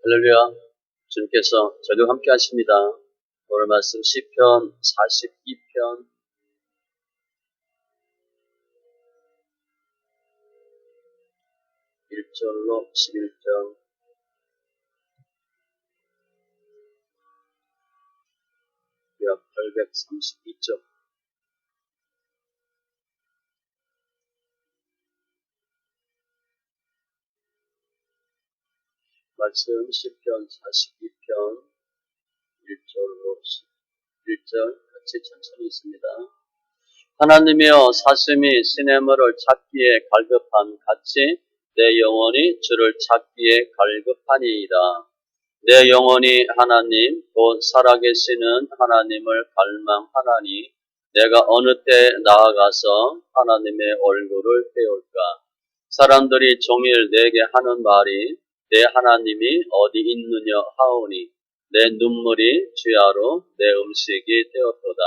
할렐루야. 주님께서 저희와 함께 하십니다. 오늘 말씀 시편 42편 1절로 11절 약 832쪽 말씀 시편 42편 1절로 11절 같이 천천히 있습니다. 하나님이여 사슴이 시냇물을 찾기에 갈급한 같이 내 영혼이 주를 찾기에 갈급하니이다. 내 영혼이 하나님 곧 살아계시는 하나님을 갈망하나니 내가 어느 때 나아가서 하나님의 얼굴을 배울까. 사람들이 종일 내게 하는 말이 내 하나님이 어디 있느냐 하오니 내 눈물이 주야로 내 음식이 되었도다.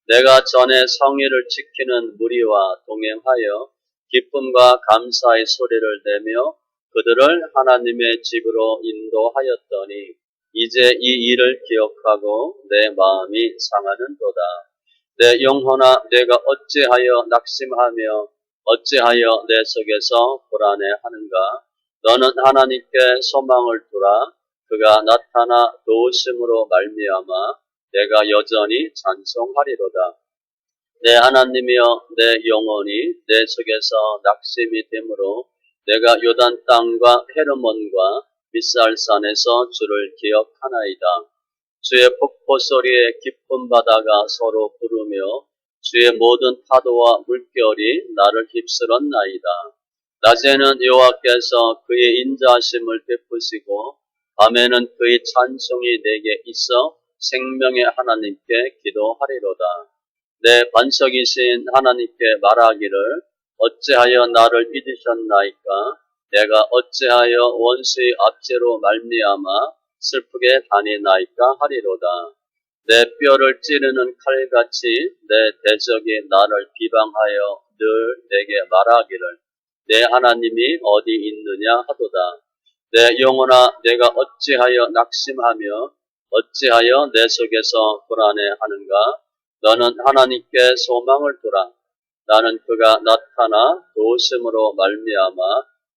내가 전에 성의를 지키는 무리와 동행하여 기쁨과 감사의 소리를 내며 그들을 하나님의 집으로 인도하였더니 이제 이 일을 기억하고 내 마음이 상하는도다. 내 영혼아 내가 어찌하여 낙심하며 어찌하여 내 속에서 불안해하는가. 너는 하나님께 소망을 두라. 그가 나타나 도우심으로 말미암아 내가 여전히 찬송하리로다. 내 하나님이여 내 영혼이 내 속에서 낙심이 되므로 내가 요단 땅과 헤르몬과 미살산에서 주를 기억하나이다. 주의 폭포 소리에 깊은 바다가 서로 부르며 주의 모든 파도와 물결이 나를 휩쓸었나이다. 낮에는 여호와께서 그의 인자하심을 베푸시고 밤에는 그의 찬송이 내게 있어 생명의 하나님께 기도하리로다. 내 반석이신 하나님께 말하기를 어찌하여 나를 잊으셨나이까. 내가 어찌하여 원수의 압제로 말미암아 슬프게 다니나이까 하리로다. 내 뼈를 찌르는 칼같이 내 대적이 나를 비방하여 늘 내게 말하기를 내 하나님이 어디 있느냐 하도다. 내 영혼아 내가 어찌하여 낙심하며 어찌하여 내 속에서 불안해하는가. 너는 하나님께 소망을 두라. 나는 그가 나타나 도우심으로 말미암아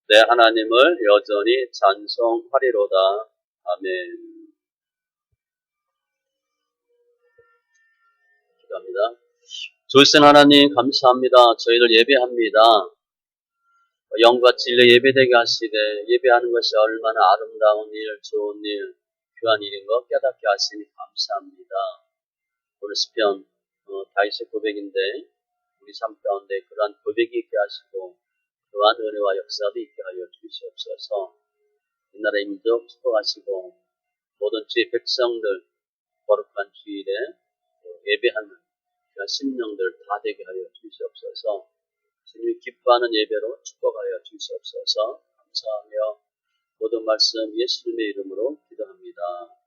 내 하나님을 여전히 찬송하리로다. 아멘. 기도합니다. 좋으신 하나님 감사합니다. 저희들 예배합니다. 영과 진리 예배되게 하시되 예배하는 것이 얼마나 아름다운 일, 좋은 일, 귀한 일인 것 깨닫게 하시니 감사합니다. 오늘 시편 다윗의 고백인데 우리 삶 가운데 그러한 고백이 있게 하시고 그러한 은혜와 역사도 있게 하여 주시옵소서. 이 나라의 민족 축복하시고 모든 주의 백성들 거룩한 주일에 예배하는 그런 심령들 다 되게 하여 주시옵소서. 주님이 기뻐하는 예배로 축복하여 주시옵소서. 감사하며 모든 말씀 예수님의 이름으로 기도합니다.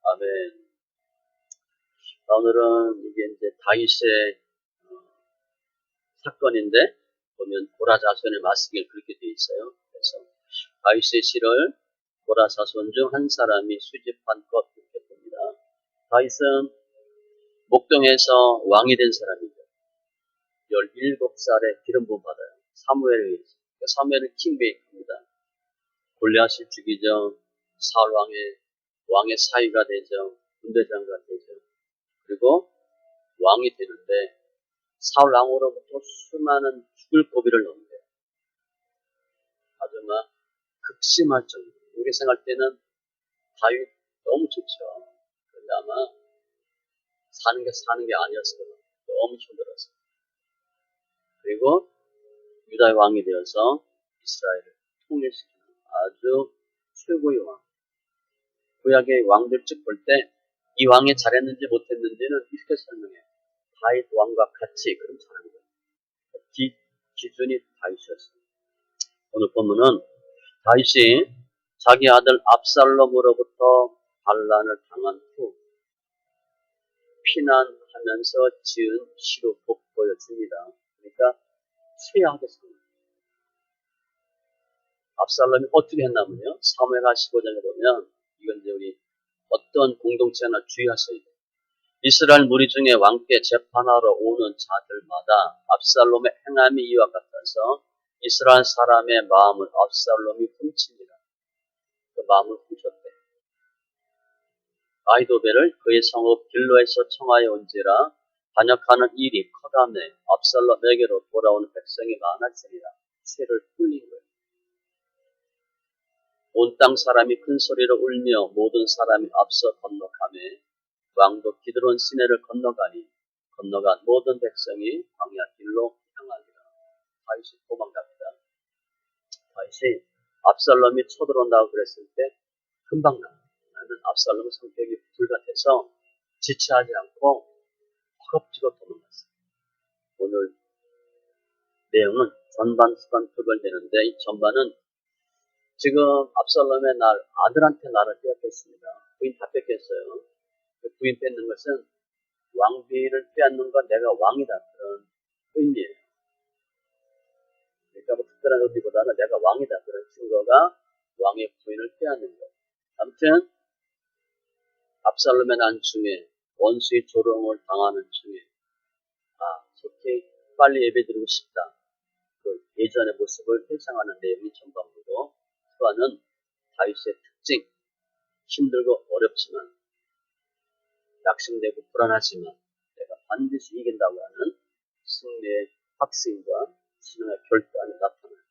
아멘. 오늘은 이게 이제 다윗의 사건인데 보면 고라 자손의 마스길 그렇게 되어 있어요. 그래서 다윗의 시를 고라 자손 중 한 사람이 수집한 것 이렇게 봅니다. 다윗은 목동에서 왕이 된 사람이죠. 17살에 기름 부음 받아요. 사무엘에 의해서. 사무엘은 킹메이커입니다. 골리앗을 죽이죠. 사울 왕의 사위가 되죠. 군대장가 되죠. 그리고 왕이 되는데 사울 왕으로부터 수많은 죽을 고비를 넘겨요. 아주 막 극심할 정도. 우리 생각할 때는 다윗 너무 좋죠. 그런데 아마 사는 게 아니었을 거예요. 너무 힘들었어요. 그리고 유다의 왕이 되어서 이스라엘을 통일시키는 아주 최고의 왕. 구약의 왕들 쭉 볼 때 이 왕이 잘했는지 못했는지는 이렇게 설명해요. 다윗 왕과 같이 그럼 잘한 거예요. 기준이 다윗이었어요. 오늘 보면은 다윗이 자기 아들 압살롬으로부터 반란을 당한 후 피난하면서 지은 시로 보여줍니다. 그러니까 최악의 상황. 압살롬이 어떻게 했냐면요. 사무엘하 15장에 보면 이건 이제 우리 어떤 공동체나 주의하셔야 돼요. 이스라엘 무리 중에 왕께 재판하러 오는 자들마다 압살롬의 행함이 이와 같아서 이스라엘 사람의 마음을 압살롬이 훔칩니다. 그 마음을 훔쳤대. 아히도벨을 그의 성읍 길로에서 청하여 온지라 반역하는 일이 커다매 압살롬에게로 돌아오는 백성이 많았으리라. 새를 뿔린 거예요. 온 땅 사람이 큰 소리로 울며 모든 사람이 앞서 건너가매 왕도 기드론 시내를 건너간 모든 백성이 광야 길로 향하니라. 다윗이 도망갑니다. 다윗이 압살롬이 쳐들어온다고 그랬을 때 금방 나와요. 압살롬의 성격이 불같아서 지체하지 않고 허겁지겁 도망갔어요. 오늘 내용은 전반, 후반 구별되는데 이 전반은 지금 압살롬의 아들한테 나를 빼앗겼습니다. 부인 다 뺏겼어요. 그 부인 뺏는 것은 왕비를 빼앗는 건 내가 왕이다. 그런 의미예요. 그러니까 뭐 특별한 의미보다는 내가 왕이다. 그런 증거가 왕의 부인을 빼앗는 것. 아무튼 압살롬의 난 중에 원수의 조롱을 당하는 중에 속히 빨리 예배드리고 싶다. 그 예전의 모습을 회상하는 내용이 전반부고 후반은 다윗의 특징, 힘들고 어렵지만 낙심되고 불안하지만 내가 반드시 이긴다고 하는 승리의 확신과 신앙의 결단이 나타나요.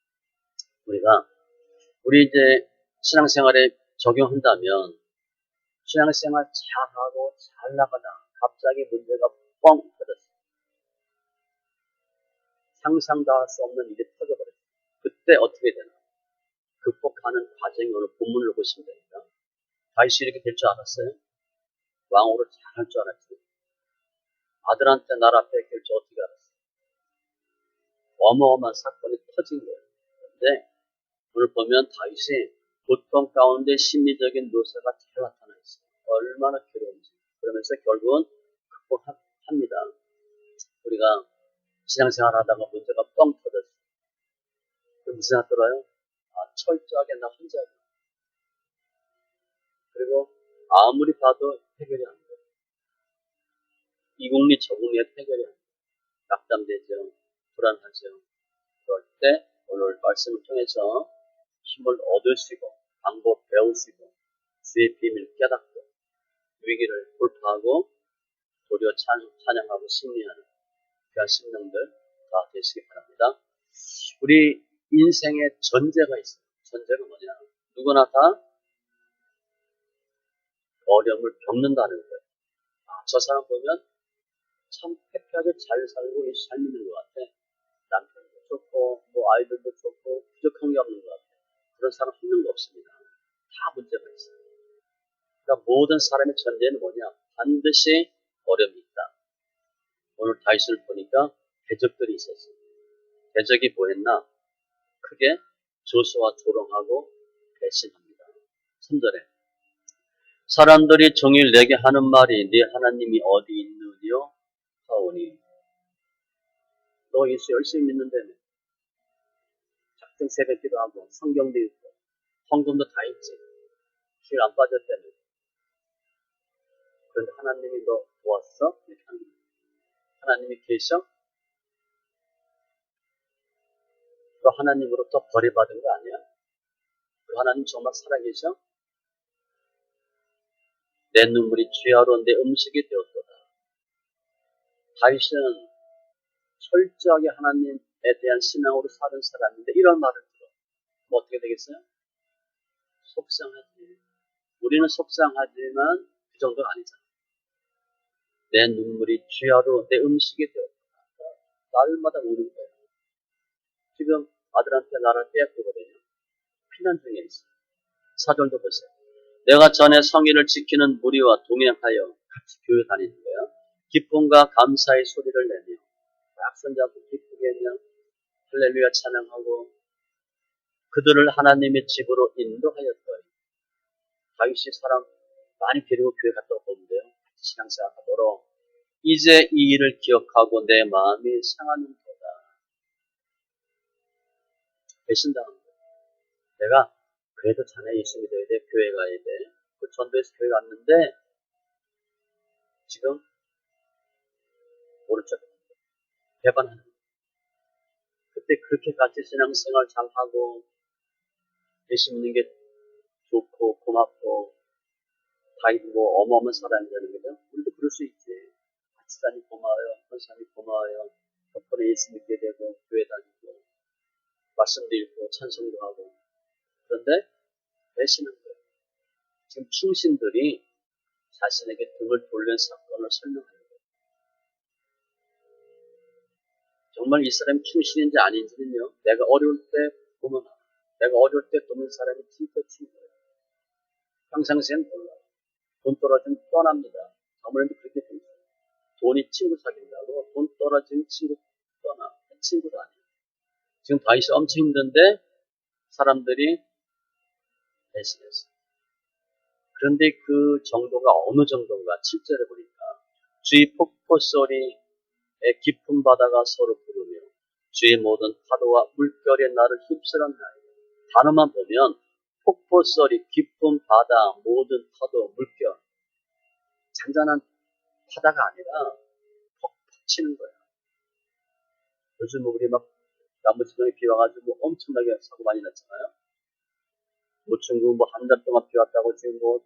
우리 이제 신앙생활에 적용한다면 신앙생활 잘하고 잘 나가다 갑자기 문제가 뻥 터졌어요. 상상도 할 수 없는 일이 터져버렸어요. 그때 어떻게 되나? 극복하는 과정이 오늘 본문을 보시면 됩니다. 다윗이 이렇게 될 줄 알았어요? 왕으로 잘할 줄 알았어요. 아들한테 나라 뺏길 줄 어떻게 알았어요? 어마어마한 사건이 터진 거예요. 그런데 오늘 보면 다윗이 고통 가운데 심리적인 묘사가 잘 나타나 있어요. 얼마나 괴로운지. 그러면서 결국은 극복합니다. 우리가 신앙생활 하다가 문제가 뻥 터졌어요. 그럼 무슨 생각 들어요? 철저하게 나 혼자야. 그리고 아무리 봐도 해결이 안 돼요. 이국리 저국리의 해결이 안 돼요. 낙담되죠. 불안하죠. 그럴 때 오늘 말씀을 통해서 힘을 얻으시고 방법 배우시고 주의 비밀 깨닫고 위기를 돌파하고 도리어 찬양하고 승리하는 귀한 심령들 다 되시기 바랍니다. 우리 인생에 전제가 있어요. 전제가 뭐냐? 누구나 다 어려움을 겪는다는 거예요. 저 사람 보면 참 해피하게 잘 살고 예수 잘 믿는 것 같아. 남편도 좋고 뭐 아이들도 좋고 부족한 게 없는 것 같아. 그런 사람 한 명도 없습니다. 다 문제가 있어요. 그러니까 모든 사람의 전제는 뭐냐? 반드시 어려움이 있다. 오늘 다윗을 보니까 대적들이 있었어요. 대적이 뭐 했나? 크게 조수와 조롱하고 배신합니다. 3절에 사람들이 종일 내게 하는 말이 네 하나님이 어디 있느냐 하오니 너 예수 열심히 믿는다며 작정 새벽 기도하고 성경도 읽고 헌금도 다 있지 길 안 빠졌다며 그런데 하나님이 너 도왔어? 이렇게 합니다. 하나님이 계셔? 너 하나님으로부터 버림받은 거 아니야? 그 하나님 정말 살아계셔? 내 눈물이 주야로 내 음식이 되었도다. 다윗은 철저하게 하나님에 대한 신앙으로 사는 사람인데 이런 말을 들어. 뭐 어떻게 되겠어요? 속상하지. 우리는 속상하지만 그 정도는 아니잖아. 내 눈물이 주야로 내 음식이 되었도다. 날마다 우는 거예요. 지금 아들한테 나를 빼앗기거든요. 피난 중에 있어요. 4절도 보세요. 내가 전에 성의를 지키는 무리와 동행하여 같이 교회 다니는 거야. 기쁨과 감사의 소리를 내며 막 손잡고 기쁘게 그냥 할렐루야 찬양하고 그들을 하나님의 집으로 인도하였더니 다윗이 사람 많이 데리고 교회 갔다 오는데요. 신앙생활 하도록 이제 이 일을 기억하고 내 마음이 상하는도다. 배신당한 거야. 내가 그래도 자네 예수 믿어야 돼. 교회 가야 돼. 그 전도에서 교회 갔는데 지금 오른쪽 배반하는 거예요. 그때 그렇게 같이 신앙생활 잘하고 예수 믿는 게 좋고 고맙고 다 있고 어마어마한 사람이 되는 거죠. 우리도 그럴 수 있지. 같이 다니 고마워요. 선사님 고마워요. 덕분에 예수 믿게 되고 교회 다니고 말씀도 읽고 찬송도 하고. 그런데 배신한 거예요. 지금 충신들이 자신에게 등을 돌린 사건을 설명하는 거예요. 정말 이 사람이 충신인지 아닌지는요. 내가 어려울 때 보면 알아. 내가 어려울 때 도는 사람이 진짜 친구예요. 평상시엔 몰라요. 돈 떨어지면 떠납니다. 아무래도 그렇게 돼 있어요. 돈이 친구 사귄다고 돈 떨어지면 친구 떠나. 친구도 아니에요. 지금 다윗이 엄청 힘든데 사람들이 배신했어요. 그런데 그 정도가 어느 정도인가 7절에 보니까 주의 폭포 소리에 깊은 바다가 서로 부르며 주의 모든 파도와 물결에 나를 휩쓸었나이다. 단어만 보면 폭포 소리, 깊은 바다, 모든 파도, 물결 잔잔한 바다가 아니라 퍽퍽 치는 거야. 요즘 우리 막 남부지방에 비 와가지고 엄청나게 사고 많이 났잖아요. 뭐 중국 뭐 한 달 동안 비 왔다고 지금 뭐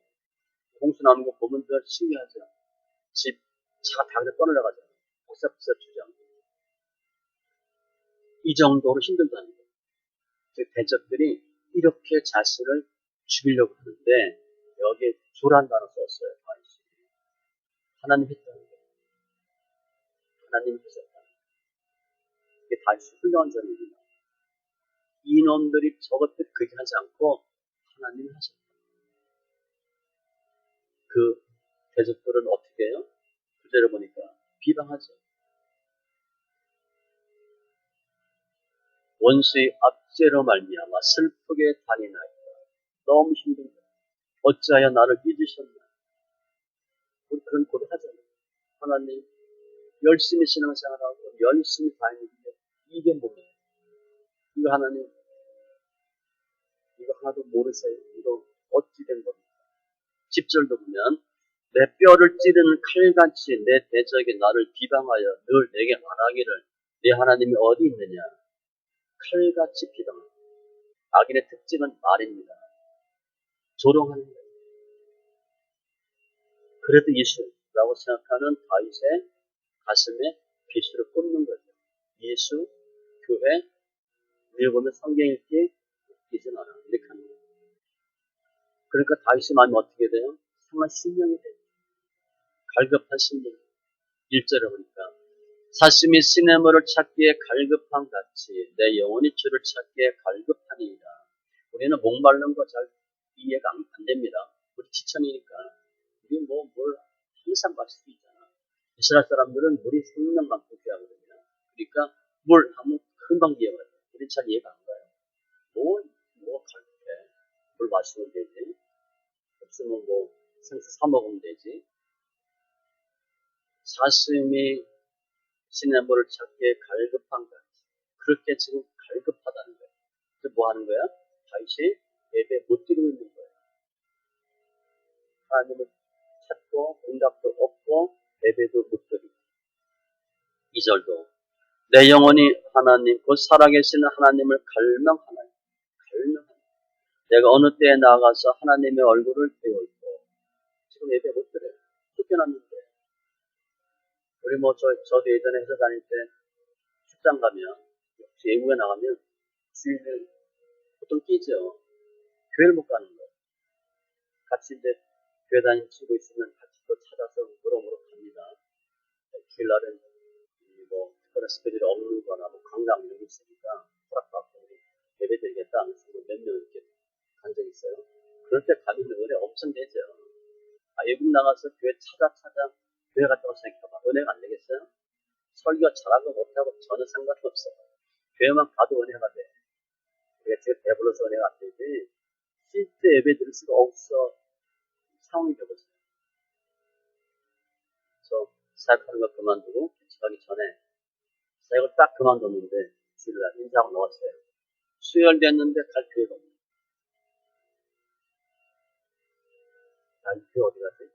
홍수 나는 거 보면 더 신기하죠. 집 차가 다 그냥 떠내려가잖아요. 푸석푸석 주지 않고. 이 정도로 힘들다는 거예요. 대적들이 이렇게 자신을 죽이려고 하는데 여기에 주란 단어 썼어요. 다윗이. 하나님 했다는 거예요. 하나님 하셨다는 거예요. 이게 다윗이 훌륭한 점입니다. 이놈들이 저것들 그렇게 하지 않고 하나님이 하셨다. 그 대적들은 어떻게 해요? 구절을 보니까 비방하죠. 원수의 압제로 말미암아 슬프게 다니나이다. 너무 힘든 거예요. 어찌하여 나를 잊으셨나? 우리 그런 고백하잖아요. 하나님 열심히 신앙생활하고 열심히 다니는데 이게 뭐예요? 이거 하나님 이거 하나도 모르세요. 이거 어찌 된 겁니까? 10절도 보면 내 뼈를 찌르는 칼같이 내 대적이 나를 비방하여 늘 내게 말하기를 네 하나님이 어디 있느냐? 칼같이 비방합니다. 악인의 특징은 말입니다. 조롱하는 거예요. 그래도 예수라고 생각하는 다윗의 가슴에 비수를 꽂는 거죠. 예수, 교회, 우리가 보면 성경 읽기 웃기지 마라. 이렇게 하는 거예요. 그러니까 다윗의 마음이 어떻게 돼요? 상한 신령이 돼요. 갈급한 심령. 1절에 보니까 사슴이 시냇물을 찾기에 갈급한 같이 내 영혼이 주를 찾기에 갈급하니이다. 우리는 목마른 거 잘 이해가 안 됩니다. 우리 지천이니까 우리 뭘 항상 마실 수 있잖아. 이스라엘 사람들은 물이 생명만큼 귀하거든요. 그러니까 물 하면 금방 이해가 돼요. 우리 잘 이해가 안 가요. 뭐 갈급해. 물 마시면 되지. 없으면 뭐 생수 사 먹으면 되지. 사슴이 시냇물을 찾기에 갈급한 거야. 그렇게 지금 갈급하다는 거야. 그래서 뭐 하는 거야? 다윗이 예배 못 드리고 있는 거야. 하나님을 찾고 응답도 없고 예배도 못 드리고. 2절도 내 영혼이 하나님 곧 살아계시는 하나님을 갈망하나니 내가 어느 때에 나아가서 하나님의 얼굴을 배울고 지금 예배 못 드려요. 쫓겨났는데 우리 저도 예전에 회사 다닐 때 출장 가면 외국에 나가면 주일을 보통 끼죠. 교회를 못 가는 거예요. 같이 이제 교회 다니는 친구 있으면 같이 또 찾아서 물어보러 갑니다. 주일날은 뭐 특별한 스케줄이 없는 거나 뭐 관광 이런 게 있으니까 허락받고 우리 예배 드리겠다 하면서 몇 명 이렇게 간 적이 있어요. 그럴 때 가면 은혜 엄청 되죠. 외국 나가서 교회 찾아 교회 갔다 와서 생각해봐. 은혜가 안 되겠어요? 설교 잘하고 못하고 전혀 상관없어요. 교회만 가도 은혜가 돼. 우리가 지금 배불러서 은혜가 안 되지. 실제 예배 드릴 수가 없어. 상황이 되거든요. 그래서 사역하는 거 그만두고 개척하기 전에 사역을 딱 그만뒀는데 주일날 인사하고 나왔어요. 수혈됐는데 갈 교회가 없네. 이 교회 어디 가지?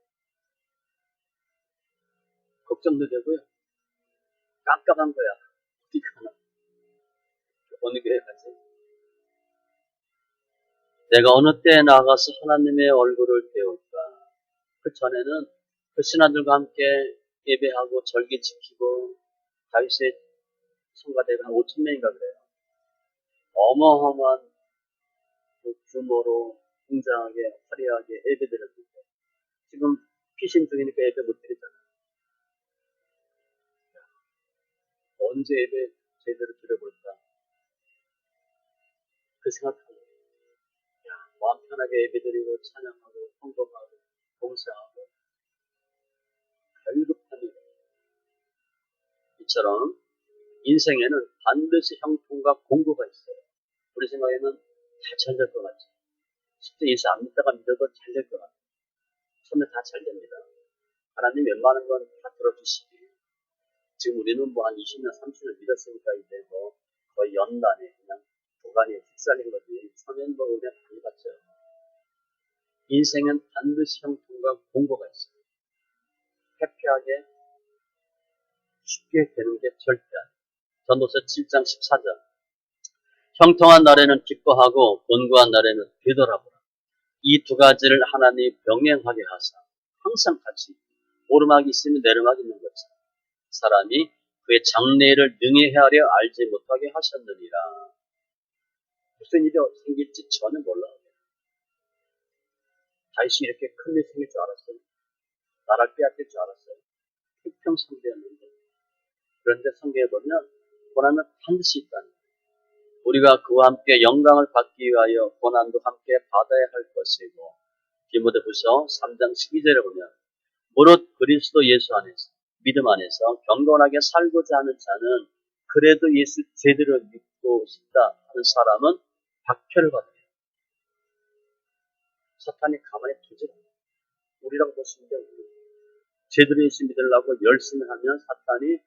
걱정도 되고요. 깜깜한 거야. 어디 가나? 어느 교회 가지? 내가 어느 때에 나가서 하나님의 얼굴을 배울까? 그 전에는 그 신하들과 함께 예배하고 절기 지키고 다윗의 성가대가 한 5천 명인가 그래요. 어마어마한 그 규모로 웅장하게 화려하게 예배드렸는데 지금 피신 중이니까 예배 못 드리잖아요. 언제 예배 제대로 드려볼까? 그 생각하고 마음 편하게 예배드리고 찬양하고 헌금하고 봉사하고 갈급한 일. 이처럼 인생에는 반드시 형통과 공고가 있어요. 우리 생각에는 다 잘 될 것 같죠. 실제 예수 안 믿다가 믿어도 잘 될 것 같아요. 처음에 다 잘 됩니다. 하나님 웬만한 건 다 들어주시기. 지금 우리는 뭐 한 20년, 30년 믿었으니까 이제 뭐 거의 연단에 그냥 도가니에 휩쓸린 거지. 처음엔 뭐 그냥 많이 받죠. 인생은 반드시 형통과 공고가 있어요. 해피하게 쉽게 되는 게 절대 아니에요. 전도서 7장 14절. 형통한 날에는 기뻐하고 곤고한 날에는 되돌아보라. 이 두 가지를 하나님이 병행하게 하사 항상 같이 오르막이 있으면 내리막이 있는 것처럼 사람이 그의 장래를 능히 헤아려 알지 못하게 하셨느니라. 무슨 일이 생길지 전혀 몰라요. 다윗이 이렇게 큰 일 생길 줄 알았어요. 나라를 빼앗길 줄 알았어요. 태평성대였는데 그런데 성경에 보면 고난은 반드시 있다는 거예요. 우리가 그와 함께 영광을 받기 위하여 고난도 함께 받아야 할 것이고 디모데후서 3장 12절에 보면 무릇 그리스도 예수 안에서 믿음 안에서 경건하게 살고자 하는 자는 그래도 예수 제대로 믿고 싶다 하는 사람은 박해를 받아요. 사탄이 가만히 두지 않아요. 우리라고 보시면 돼요. 제대로 예수 믿으려고 열심히 하면 사탄이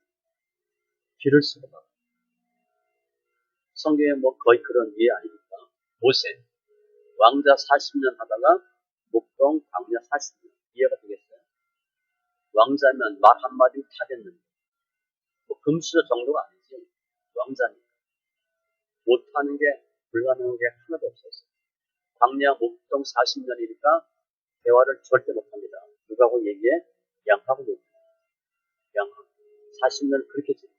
길을 쓰고 막 성경에 뭐 거의 그런 예 아닙니까? 모세 왕자 40년 하다가 목동 광야 40년 이해가 되겠어요? 왕자면 말 한마디 다 됐는데 뭐 금수저 정도가 아니지 왕자니까 못하는 게 불가능한 게 하나도 없었어요. 광야 목동 40년이니까 대화를 절대 못합니다. 누가하고 얘기해? 양하고 얘기해. 양하고 40년 그렇게 지내.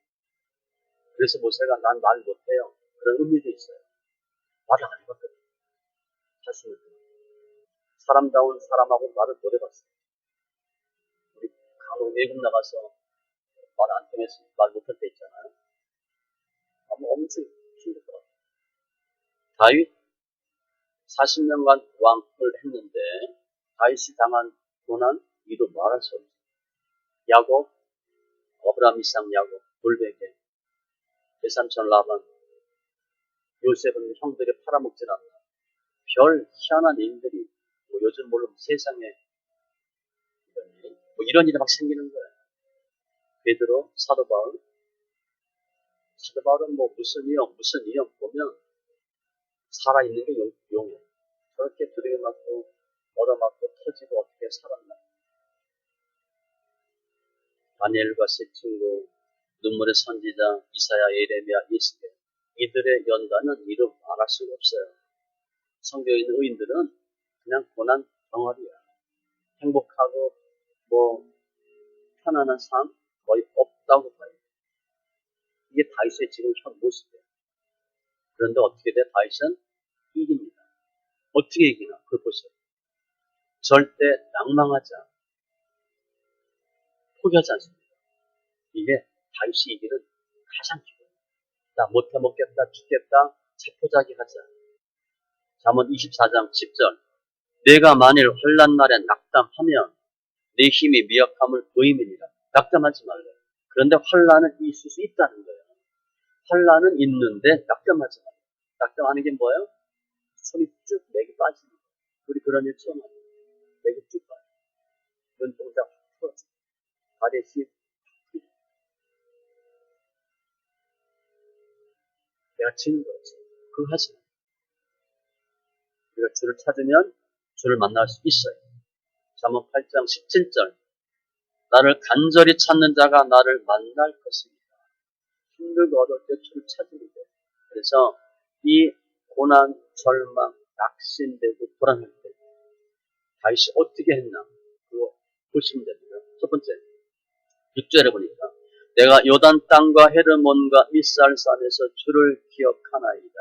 그래서 모세가 난 말 못해요. 그런 의미도 있어요. 말을 안 해봤거든요. 40년 동안. 사람다운 사람하고 말을 못 해봤어요. 우리 간혹 외국 나가서 말 안 통해서 말 못할 때 있잖아요. 아마 엄청 힘들 것 같아요. 다윗 40년간 왕을 했는데 다윗이 당한 고난 이루 말할 수 없어요. 야곱, 어브라함, 이삭, 야곱, 돌베개, 외삼촌 라반, 요셉은 형들이 팔아먹질 않나. 별 희한한 일들이 뭐 요즘 물론 세상에 이런 일이 막 생기는 거예요. 베드로, 사도 바울은 뭐 무슨 위험 보면 살아있는 게 용해. 저렇게 두들겨 맞고 얻어맞고 터지고 어떻게 살았나. 다니엘과 세 친구, 눈물의 선지자, 이사야, 예레미야, 예수계 이들의 연단은 이루 말할 수가 없어요. 성경에 있는 의인들은 그냥 고난 덩어리야. 행복하고 뭐 편안한 삶 거의 없다고 봐요. 이게 다윗의 지금 현 모습이에요. 그런데 어떻게 돼? 다윗은 이깁니다. 어떻게 이기나? 그걸 보세요. 절대 낭망하지 않아. 포기하지 않습니다. 이게 다윗이 이기는 가장 기본이에요. 나 못해 먹겠다, 죽겠다, 체포자기 하자. 잠언 24장 10절. 내가 만일 환난 날에 낙담하면 내 힘이 미약함을 보임이니라. 낙담하지 말래요. 그런데 환난은 있을 수 있다는 거예요. 환난은 있는데 낙담하지 말래요. 낙담하는 게 뭐예요? 손이 쭉 맥이 빠지는 거예요. 우리 그런 일 처음 합니다. 맥이 쭉 빠져요. 눈동자 확 풀어져요. 다리에 힘이 확 풀어져요. 내가 지는 거였지. 그거 하지 마요. 우리가 주를 찾으면 주를 만날 수 있어요. 잠언 8장 17절. 나를 간절히 찾는 자가 나를 만날 것입니다. 힘들고 어려울 때 주를 찾으면 돼. 그래서 이 고난, 절망, 낙심되고 불안할 때 다윗이 어떻게 했나 그거 보시면 됩니다. 첫 번째 6절에 보니까 내가 요단 땅과 헤르몬과 미살산에서 주를 기억하나이다.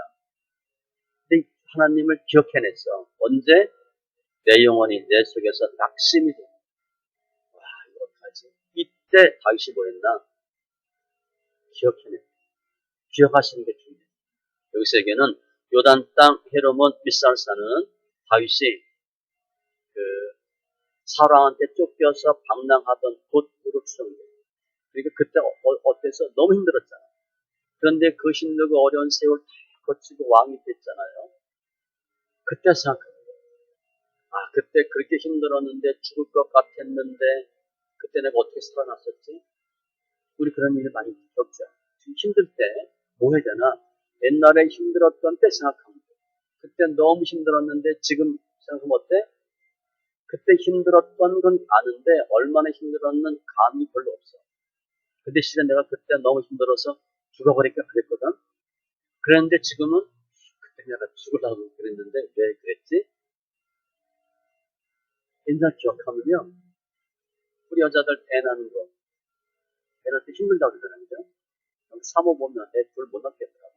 근데 하나님을 기억해냈어. 언제? 내 영혼이 내 속에서 낙심이 돼. 와, 이거 어떡하지? 이때 다윗이 뭐 했나? 기억해내. 기억하시는 게 중요해요. 여기서 얘기는 요단 땅 헤르몬 미살산은 다윗이 그 사랑한테 쫓겨서 방랑하던 곳으로 추정돼요. 그러니까 그때 어때서? 너무 힘들었잖아. 그런데 그 힘들고 어려운 세월 다 거치고 왕이 됐잖아요. 그때 생각합니다. 아, 그때 그렇게 힘들었는데 죽을 것 같았는데 그때 내가 어떻게 살아났었지? 우리 그런 일을 많이 겪죠. 지금 힘들 때 뭐 해야 되나? 옛날에 힘들었던 때 생각합니다. 그때 너무 힘들었는데 지금 생각하면 어때? 그때 힘들었던 건 아는데 얼마나 힘들었는 감이 별로 없어. 근데 실은 내가 그때 너무 힘들어서 죽어버릴까 그랬거든. 그랬는데 지금은 그때 내가 죽으려고 그랬는데 왜 그랬지? 옛날 기억하면요. 우리 여자들 애 낳는 거. 애 낳을 때 힘들다고 그러잖아요. 그죠? 사모 보면 애 둘 못 낳겠더라고.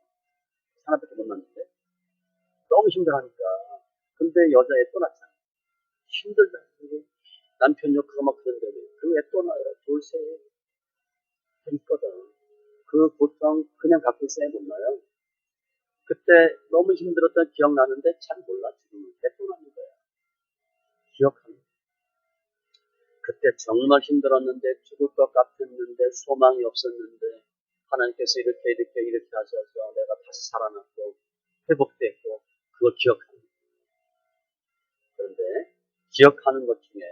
하나밖에 못 낳는데. 너무 힘들어하니까. 근데 여자애 또 낳잖아. 힘들다. 그리고 남편 욕하고 막 그런데 그 애 또 낳아요. 둘, 셋. 있거든. 그 보통 그냥 갖고 있어야 못 낳아요. 그때 너무 힘들었던 기억나는데 잘 몰라. 지금은 애 또 낳는 거야. 기억합니다. 그때 정말 힘들었는데 죽을 것 같았는데 소망이 없었는데 하나님께서 이렇게 하셔서 내가 다시 살아났고 회복됐고 그걸 기억합니다. 그런데 기억하는 것 중에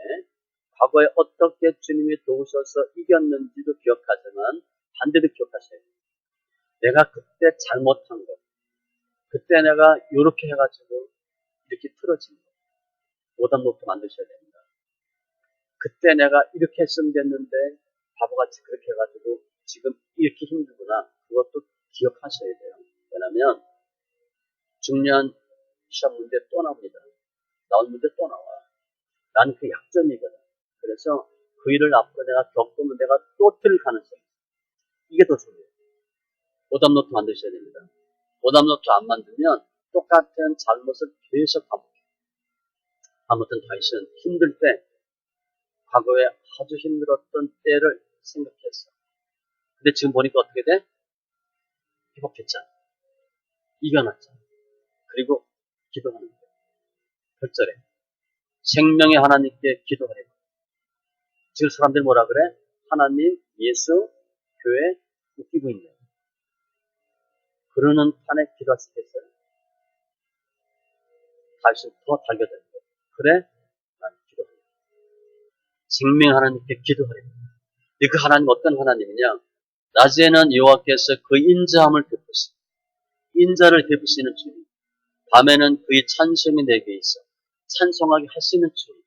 과거에 어떻게 주님이 도우셔서 이겼는지도 기억하지만 반대로 기억하셔야 돼요. 내가 그때 잘못한 것, 그때 내가 이렇게 해가지고 이렇게 틀어진 것, 오답노트 만드셔야 됩니다. 그때 내가 이렇게 했으면 됐는데 바보같이 그렇게 해가지고 지금 이렇게 힘들구나. 그것도 기억하셔야 돼요. 왜냐하면 중요한 시험 문제 또 나옵니다. 나온 문제 또 나와. 나는 그 약점이거든. 그래서 그 일을 앞으로 내가 겪으면 내가 또 틀릴 가능성이 있어요. 이게 더 중요해요. 오답노트 만드셔야 됩니다. 오답노트 안 만들면 똑같은 잘못을 계속 반복해요. 아무튼 다윗은 힘들 때 과거에 아주 힘들었던 때를 생각했어. 근데 지금 보니까 어떻게 돼? 회복했잖아. 이겨놨잖아. 그리고 기도하는 거예요. 8절에 생명의 하나님께 기도하래요. 지금 사람들이 뭐라 그래? 하나님, 예수, 교회 웃기고 있네요. 그러는 판에 기도할 수 있겠어요? 다시 더 달겨드는 거예요. 그래? 나는 기도하래요. 생명의 하나님께 기도하래요. 그 하나님 어떤 하나님이냐? 낮에는 여호와께서 그 인자함을 베푸시고 인자를 베푸시는 주님. 밤에는 그의 찬송이 내게 있어 찬송하게 할 수 있는 주님.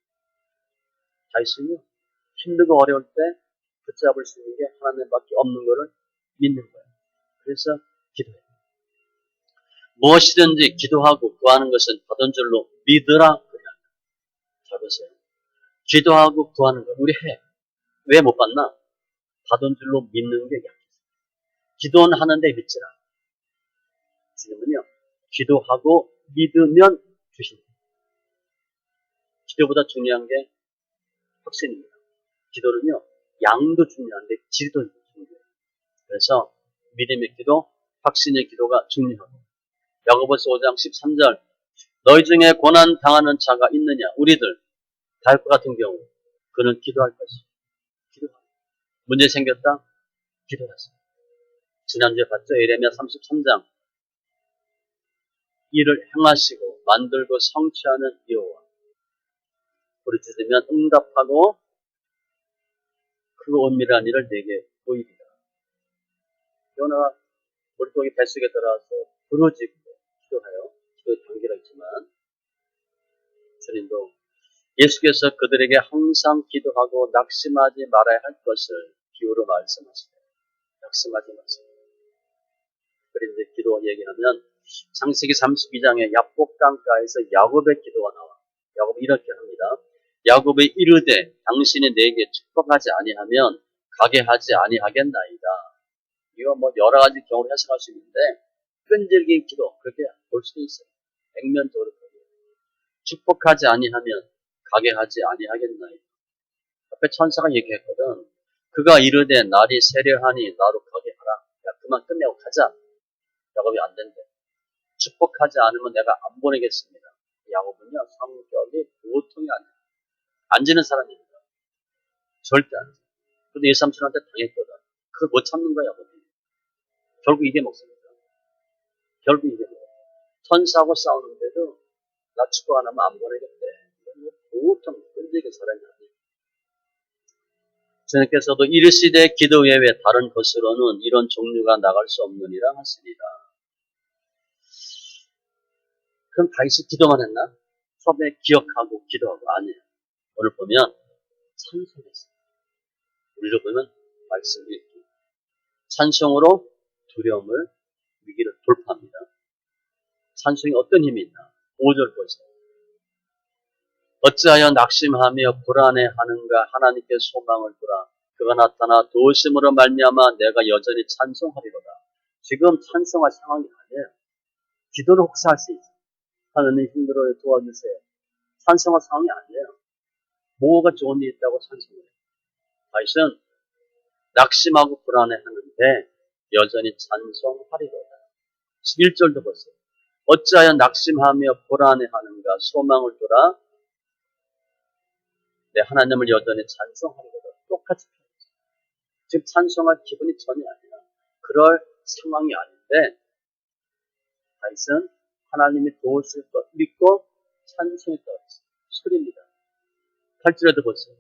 다윗은요 힘들고 어려울 때 붙잡을 수 있는 게 하나님밖에 없는 것을 믿는 거예요. 그래서 기도해요. 무엇이든지 기도하고 구하는 것은 받은 줄로 믿으라. 잘 보세요. 기도하고 구하는 거 우리 해. 왜 못 받나? 받은 줄로 믿는 게 약해서. 기도는 하는데 믿지라. 주님은요 기도하고 믿으면 주십니다. 기도보다 중요한 게 확신입니다. 기도는요 양도 중요한데 질도 중요해요. 그래서 믿음의 기도, 확신의 기도가 중요하고 야고보서 5장 13절 너희 중에 고난 당하는 자가 있느냐? 우리들 다윗과 같은 경우 그는 기도할 것이 기도하고 문제 생겼다? 기도하세요. 지난주에 봤죠? 예레미야 33장 이를 행하시고 만들고 성취하는 여호와 부르짖으면 응답하고 그 은밀한 일을 내게 보이리라. 요나가 물고기 뱃속에 들어와서 부르짖고 기도하여 기도의 단계가 있지만 주님도 예수께서 그들에게 항상 기도하고 낙심하지 말아야 할 것을 기호로 말씀하시네요. 낙심하지 마세요. 그런데 기도 얘기하면 창세기 32장에 야복강가에서 야곱의 기도가 나와. 야곱이 이렇게 합니다. 야곱이 이르되 당신이 내게 축복하지 아니하면 가게 하지 아니하겠나이다. 이거 뭐 여러 가지 경우를 해석할 수 있는데 끈질긴 기도 그렇게 볼 수도 있어요. 액면적으로 축복하지 아니하면 가게 하지 아니하겠나이다. 앞에 천사가 얘기했거든. 그가 이르되 날이 세려하니 나로 가게 하라. 야 그만 끝내고 가자. 야곱이 안 된대. 축복하지 않으면 내가 안 보내겠습니다. 야곱은요 성격이 보통이 아니에요. 안 지는 사람입니다. 절대 안 지. 그런데 예삼촌한테 당했거든. 그걸 못 참는 거야 야곱이. 결국 이게 먹습니다. 결국 이게 먹어요. 천사하고 싸우는데도 나 축복 안 하면 안 보내겠대. 보통 끈질긴 사람이 아니에요. 주님께서도 이르시되 기도 외에 다른 것으로는 이런 종류가 나갈 수 없느니라 하시니라. 그럼 다윗이 기도만 했나? 처음에 기억하고 기도하고 아니에요. 오늘 보면 찬송했어요. 우리로 보면 말씀 읽기. 찬송으로 두려움을 위기를 돌파합니다. 찬송이 어떤 힘이 있나? 5절 보세요. 어찌하여 낙심하며 불안해하는가 하나님께 소망을 두라. 그가 나타나 도우심으로 말미암아 내가 여전히 찬송하리로다. 지금 찬송할 상황이 아니에요. 기도를 혹시 할 수 있어요. 하나님 힘들어요 도와주세요. 찬송할 상황이 아니에요. 뭐가 좋은 일이 있다고 찬송해요. 다윗은 낙심하고 불안해하는데 여전히 찬송하리로다. 11절도 보세요. 어찌하여 낙심하며 불안해하는가 소망을 두라. 내 하나님을 여전히 찬송하리로다. 똑같이 표현했어요. 지금 찬송할 기분이 전혀 아니야. 그럴 상황이 아닌데 다윗은 하나님이 도우실 것 믿고 찬송했다고 했어요. 소리입니다. 8절에도 보세요.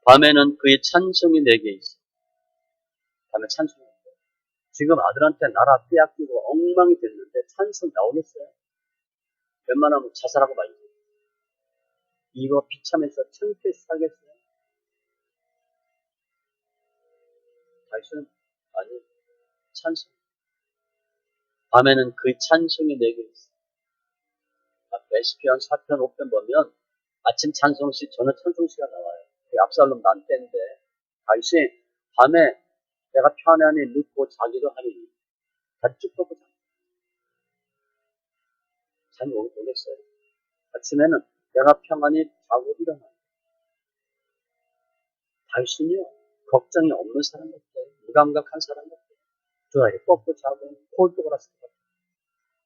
밤에는 그의 찬송이 내게 있어. 밤에 찬송했어요. 지금 아들한테 나라 빼앗기고 엉망이 됐는데 찬송 나오겠어요? 웬만하면 자살하고 말이죠. 이거 비참해서 창피해서 살겠어요? 다윗은 아니 찬송. 밤에는 그의 찬송이 내게 있어. 시편 4편 5편 보면 아침 찬송시 저녁 찬송시가 나와요. 압살롬 난 때인데 다윗이 밤에 내가 편안히 눕고 자기도 하니 다 쭉 뻗고 잠이 오겠어요. 아침에는 내가 평안히 자고 일어나요. 다윗은요 걱정이 없는 사람 같아요. 무감각한 사람 같아요. 두 아이 뻗고 자고 콜도 걸었을 것 같아요.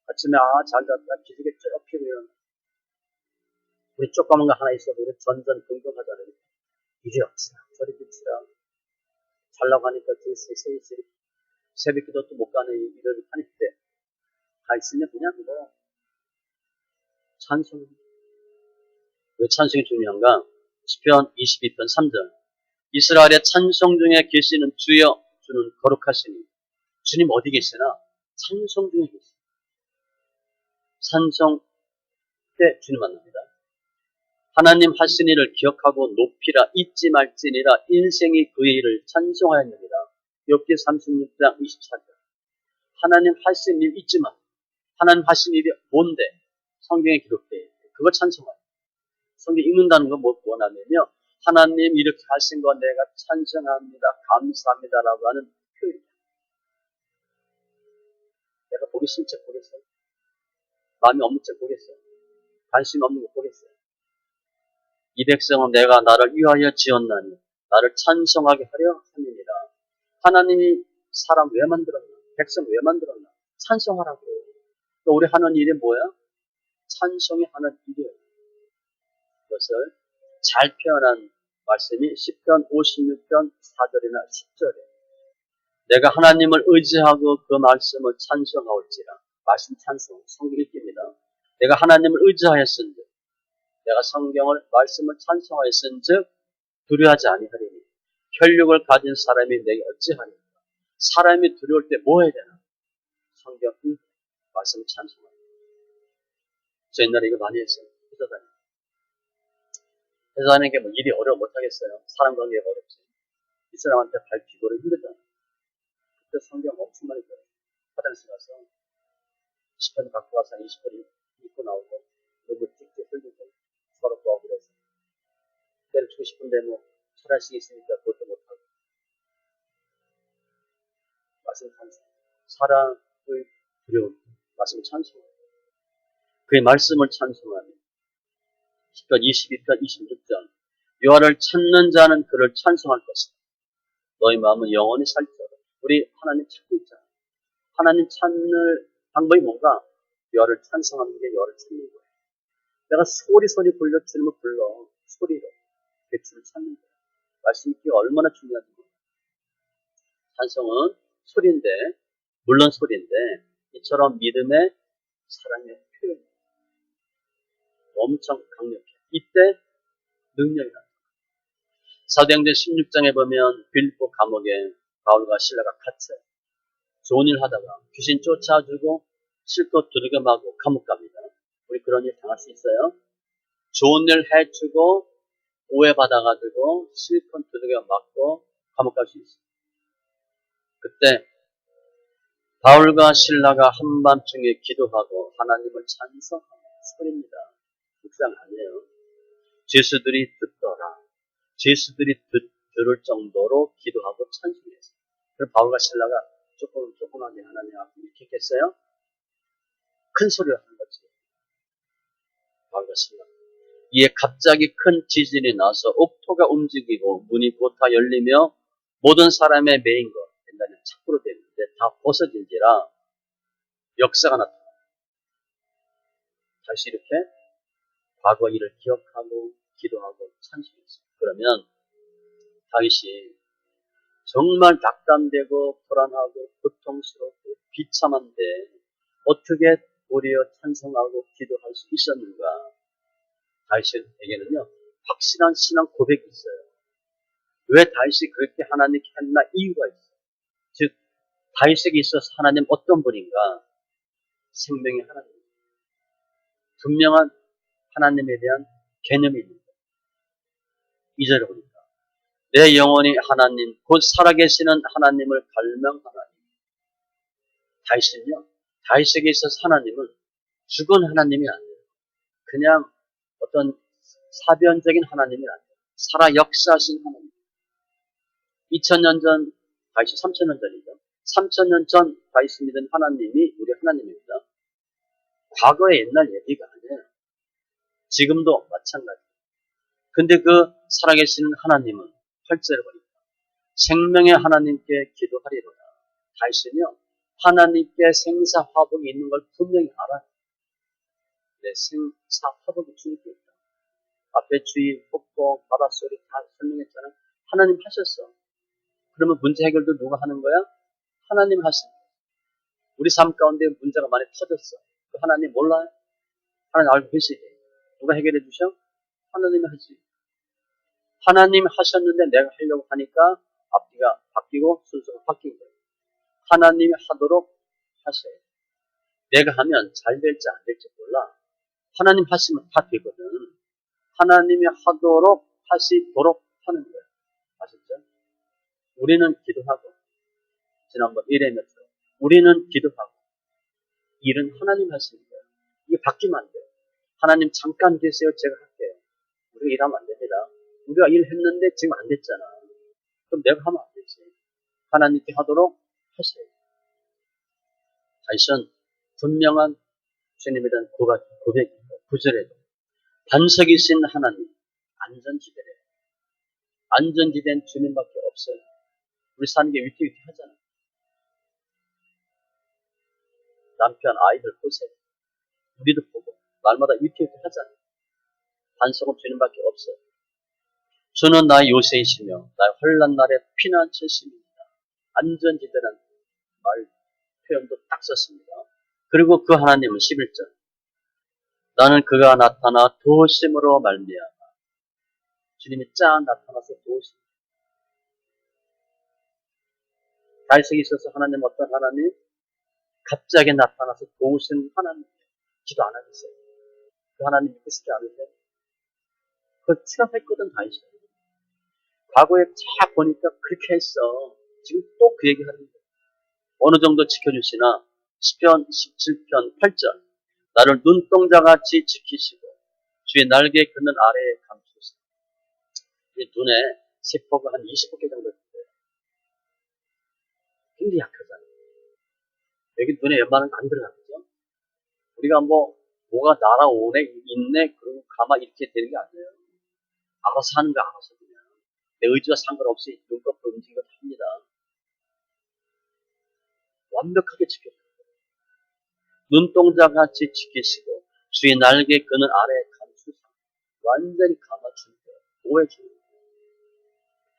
아침에 잘 잤다 기지개 쭉 피고 일어나. 우리 조그만 거 하나 있어도 우리 전전 긍긍하잖아요. 이제 없지라 저리 빛이라 잘나고 하니까 2시, 3시 새벽 기도도 못 가는 이런 하는데 다윗은 그냥 뭐 찬송. 왜 찬송이 중요한가? 시편 22편 3절. 이스라엘의 찬송 중에 계시는 주여 주는 거룩하시니. 주님 어디 계시나? 찬송 중에 계시니. 찬송 때 주님 만납니다. 하나님 하신 일을 기억하고 높이라 잊지 말지니라 인생이 그의 일을 찬송하였느니라. 욥기 36장 24절. 하나님 하신 일 잊지 마. 하나님 하신 일이 뭔데? 성경에 기록되어 있대. 그거 찬송하요. 성경 읽는다는 건 뭐 원하면요. 하나님 이렇게 하신 거 내가 찬송합니다. 감사합니다라고 하는 표현이에요. 내가 보기 싫은 척 보겠어요? 마음이 없는 척 보겠어요? 관심 없는 거 보겠어요? 이 백성은 내가 나를 위하여 지었나니 나를 찬송하게 하려 함이니라. 하나님이 사람 왜 만들었나? 백성 왜 만들었나? 찬송하라고. 또 우리 하는 일이 뭐야? 찬송이 하는 일이에요. 그것을 잘 표현한 말씀이 시편 56편 4절이나 10절에 내가 하나님을 의지하고 그 말씀을 찬송하올지라. 말씀 찬송, 성경 읽기입니다. 내가 하나님을 의지하였은즉 내가 성경을 말씀을 찬송하였은즉 두려워하지 아니하리니 혈육을 가진 사람이 내게 어찌하리까. 사람이 두려울 때 뭐 해야 되나? 성경 읽기, 말씀을 찬송하니. 저 옛날에 이거 많이 했어요. 회사하는 게 뭐 일이 어려워 못하겠어요. 사람 관계가 어렵지. 이 사람한테 밟히고를 힘들잖아. 그때 성경 엄청 많이 들어요. 화장실 가서 10분 갖고 와서 20분 입고 나오고 너무 틱틱 흘리고 서로 도와고 그래서 때려주고 싶은데 뭐 잘할 수 있으니까 그것도 못하고 말씀 찬송 사랑을 두려움 말씀 찬송하고 그의 말씀을 찬송하며 10편 22편 26절 여호와를 찾는 자는 그를 찬송할 것이다. 너희 마음은 영원히 살지어다. 우리 하나님 찾고 있잖아. 하나님 찾는 방법이 뭔가? 여호와를 찬송하는 게 여호와를 찾는 거예요. 내가 소리 불려 주님을 불러 소리로 그 주를 찾는 거예요. 말씀 있기가 얼마나 중요한지 몰라요. 찬송은 소리인데 물론 소리인데 이처럼 믿음의 사랑의 표현 엄청 강력해. 이때 능력이 나타나요. 사도행전 16장에 보면 빌립보 감옥에 바울과 실라가 갇혀요. 좋은 일 하다가 귀신 쫓아주고 실컷 두들겨 맞고 감옥 갑니다. 우리 그런 일 당할 수 있어요? 좋은 일 해주고 오해받아가지고 실컷 두들겨 맞고 감옥 갈 수 있어요. 그때 바울과 실라가 한밤중에 기도하고 하나님을 찬송하는 소리입니다. 묵상 아니에요. 죄수들이 듣더라. 죄수들이 들을 정도로 기도하고 찬송했어요. 그래서 바울과 실라가 조그맣게 하나님 앞에 이렇게 했겠어요? 큰 소리로 하는 거지. 바울과 실라. 이에 갑자기 큰 지진이 나서 옥토가 움직이고 문이 보타 열리며 모든 사람의 메인 것, 옛날에 착부로 됐는데 다 벗어진지라 역사가 나타나. 다시 이렇게 과거 일을 기억하고 기도하고 찬송했어요. 그러면 다윗이 정말 낙담되고 불안하고 고통스럽고 비참한데 어떻게 도리어 찬송하고 기도할 수 있었는가? 다윗에게는요 확실한 신앙 고백이 있어요. 왜 다윗이 그렇게 하나님께 했나 이유가 있어요. 즉 다윗에게 있어서 하나님 어떤 분인가? 생명의 하나님. 분명한 하나님에 대한 개념이 있는 거예요. 2절에 보니까 내 영혼이 하나님 곧 살아계시는 하나님을 갈망하나니. 다윗은요 다윗에게 있어서 하나님은 죽은 하나님이 아니에요. 그냥 어떤 사변적인 하나님이 아니에요. 살아 역사하신 하나님. 2000년 전 다윗이 3000년 전이죠. 3000년 전 다윗이 믿은 하나님이 우리 하나님입니다. 과거의 옛날 얘기가 아니에요. 지금도 마찬가지. 근데 그 살아계시는 하나님은 8절에 보니까 생명의 하나님께 기도하리로다. 다윗은요 하나님께 생사화복이 있는 걸 분명히 알아요. 내 생사화복이 주님께 있다. 앞에 주의, 폭포, 바닷소리 다 설명했잖아요. 하나님 하셨어. 그러면 문제 해결도 누가 하는 거야? 하나님 하시는 거야. 우리 삶 가운데 문제가 많이 터졌어. 그 하나님 몰라요? 하나님 알고 계시지. 누가 해결해 주셔? 하나님이 하지. 하나님 하셨는데 내가 하려고 하니까 앞뒤가 바뀌고 순서가 바뀐 거예요. 하나님이 하도록 하셔요. 내가 하면 잘 될지 안 될지 몰라. 하나님 하시면 다 되거든. 하나님이 하도록 하시도록 하는 거예요. 아셨죠? 우리는 기도하고 지난번 1회면서 우리는 기도하고 일은 하나님 하시는 거예요. 이게 바뀌면 안 돼요. 하나님 잠깐 계세요. 제가 할게요. 우리가 일하면 안 됩니다. 우리가 일했는데 지금 안 됐잖아. 그럼 내가 하면 안 되지. 하나님께 하도록 하셔야 돼요. 다윗은 분명한 주님에 대한 고백이고 9절에도 반석이신 하나님 안전지대래. 안전지대는 주님밖에 없어요. 우리 사는 게 위태위태하잖아. 남편 아이들 보세요. 우리도 보고 날마다 위태위태하잖아. 반석은 주님밖에 없어요. 주는 나의 요새이시며 나의 환난 날의 피난처심입니다. 안전지대라는 말 표현도 딱 썼습니다. 그리고 그 하나님은 11절 나는 그가 나타나 도우심으로 말미암아. 주님이 쫙 나타나서 도우심. 다윗에게 있어서 하나님 어떤 하나님? 갑자기 나타나서 도우신 하나님. 기도 안 하겠어요? 그 하나님 믿고 싶지 않으세요? 그걸 체험했거든, 다윗이. 과거에 쫙 보니까 그렇게 했어. 지금 또 그 얘기 하는 거야. 어느 정도 지켜주시나, 시편 17편 8절. 나를 눈동자같이 지키시고, 주의 날개 그늘 아래에 감추시고. 이 눈에 세포가 한 20개 정도 있어요. 굉장히 약하잖아요. 여기 눈에 웬만하면 안 들어가죠. 우리가 뭐가 날아오네, 있네, 그리고 가만 이렇게 되는 게 아니에요. 알아서 하는 거 알아서 그냥. 내 의지와 상관없이 눈꺼풀 움직이고 합니다. 완벽하게 지켜줘요. 눈동자같이 지키시고 주의 날개 그늘 아래에 감추사 완전히 감아준 거예요. 보호해주는 거예요.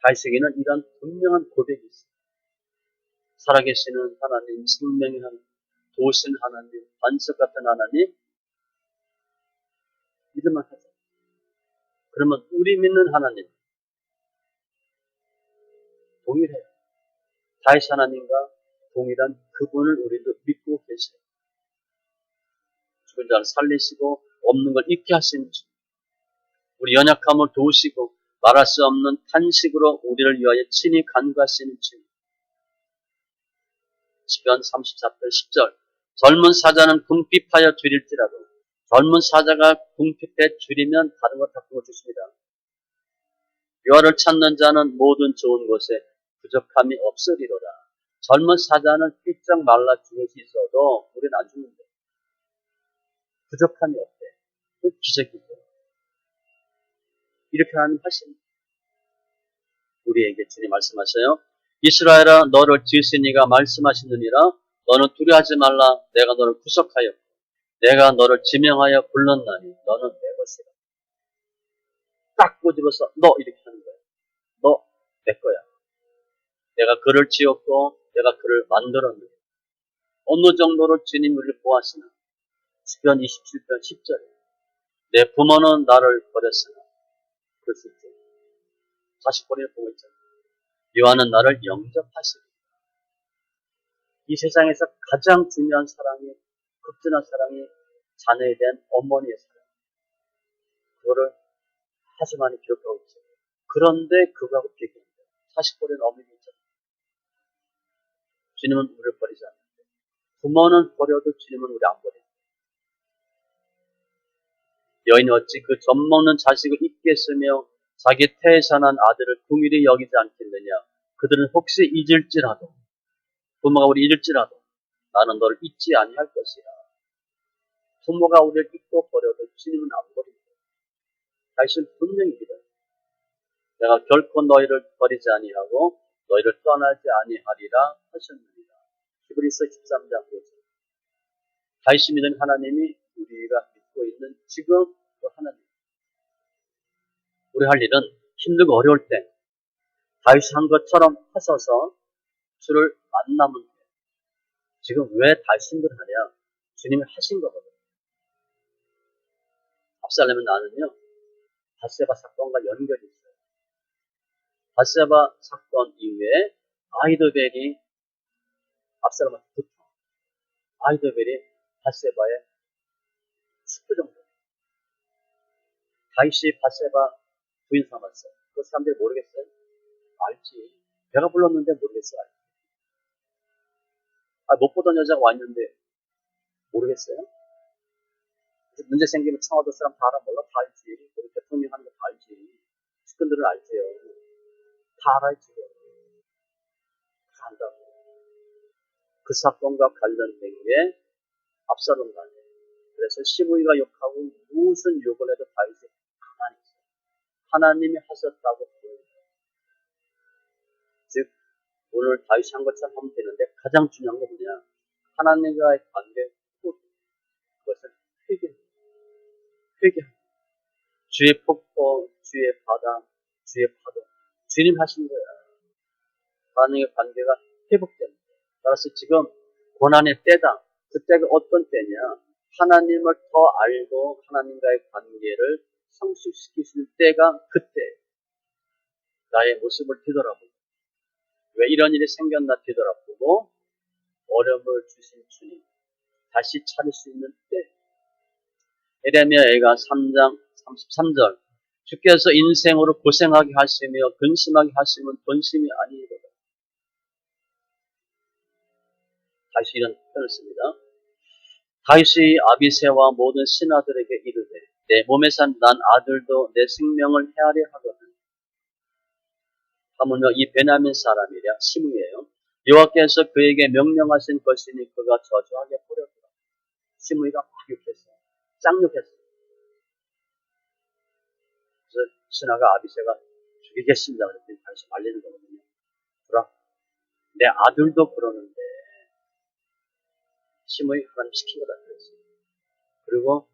다윗에게는 이런 분명한 고백이 있어요. 살아계시는 하나님, 생명의 하나님, 도우신 하나님, 반석 같은 하나님 믿음만 하자. 그러면 우리 믿는 하나님 동일해요. 다윗 하나님과 동일한 그분을 우리도 믿고 계세요. 죽은 자를 살리시고 없는 걸 있게 하시는 주. 우리 연약함을 도우시고 말할 수 없는 탄식으로 우리를 위하여 친히 간구하시는 주. 시편 34편 10절. 젊은 사자는 궁핍하여 줄일지라도 젊은 사자가 궁핍해 줄이면 다른 것 바꾸어 주십니다. 여호와를 찾는 자는 모든 좋은 곳에 부족함이 없으리로다. 젊은 사자는 삐쩍 말라 죽을 수 있어도 우리는 안 죽는데 부족함이 없대. 그 기적이죠. 이렇게 하나님 하십니다. 우리에게 주님 말씀하셔요. 이스라엘아 너를 지으시니가 말씀하시느니라. 너는 두려워하지 말라. 내가 너를 구속하여 내가 너를 지명하여 불렀나니 너는 내 것이라. 딱 꼬집어서 너 이렇게 하는 거야. 너 내 거야. 내가 그를 지었고 내가 그를 만들었느니 어느 정도로 주님 우리를 보호하시나. 시편 27편 10절에 내 부모는 나를 버렸으나 그럴 수 있죠. 자식 버리는 부모 있잖아요. 여호와는 나를 영접하시리. 이 세상에서 가장 중요한 사랑이 극진한 사랑이 자녀에 대한 어머니의 사랑. 그거를 아주 많이 기억하고 있어요. 그런데 그거하고 비교합니다. 자식 버리는 어머니 있잖아요. 주님은 우리를 버리지 않는데 부모는 버려도 주님은 우리 안 버려요. 여인이 어찌 그 젖먹는 자식을 잊겠으며 자기 태에서 난 아들을 궁일이 여기지 않겠느냐. 그들은 혹시 잊을지라도 부모가 우리 잊을지라도 나는 너를 잊지 아니할 것이라. 부모가 우리를 잊고 버려도 주님은 안 버립니다. 다윗은 분명히 믿어요. 내가 결코 너희를 버리지 아니하고 너희를 떠나지 아니하리라 하셨느니라. 히브리서 13장 5절. 다윗이 믿은 하나님이 우리가 믿고 있는 지금 그 하나님. 우리 할 일은 힘들고 어려울 때 다윗이 한 것처럼 하셔서 주를 만나면 돼. 지금 왜 다윗이 힘들하냐? 주님이 하신 거거든요. 압살롬의 나는요. 바세바 사건과 연결이 있어요. 바세바 사건 이후에 아히도벨이 압살롬한테 붙어. 아히도벨이 바세바의 숙부 정도. 다윗이 바세바 부인 삼았어요. 그 사람들이 모르겠어요? 알지. 내가 불렀는데 모르겠어요. 알지. 못 보던 여자가 왔는데 모르겠어요? 문제 생기면 청와대 사람 다 알아 몰라? 다 알지. 우리 대통령 하는 거 다 알지. 측근들은 알지요. 다 알아요, 지금. 다 안다고. 그 사건과 관련된 게 압살롬 간에. 그래서 시므이가 욕하고 무슨 욕을 해도 다윗이 가만히 있어요. 하나님이 하셨다고 보여요. 즉, 오늘 다윗이 한 것처럼 하면 되는데 가장 중요한 건 뭐냐? 하나님과의 관계, 그것을 회개합니다. 주의 폭포, 주의 바다, 주의 파도. 주님 하신 거야. 하나님의 관계가 회복됩니다. 따라서 지금 고난의 때다. 그때가 어떤 때냐? 하나님을 더 알고 하나님과의 관계를 성숙시키시는 때가 그때. 나의 모습을 뒤돌아보고 왜 이런 일이 생겼나 뒤돌아보고 어려움을 주신 주님 다시 찾을 수 있는 때. 에레미야가 3장 33절 주께서 인생으로 고생하게 하시며 근심하게 하시면 본심이 아니거든. 다시 이런 표현을 씁니다. 다윗이 아비새와 모든 신하들에게 이르되 내 몸에 산 난 아들도 내 생명을 헤아려 하거든. 하물며 이 베냐민 사람이랴 시므이에요. 여호와께서 그에게 명령하신 것이니 그가 저주하게 뿌렸더라. 시므이가 막 욕했어요. 짱욕했어요. 그래서 신하가 아비새가 죽이겠습니다. 그랬더니 다시 말리는 거거든요. 그러나 내 아들도 그러는데 시므이 하나님 시킨 거다 그랬어요. 그리고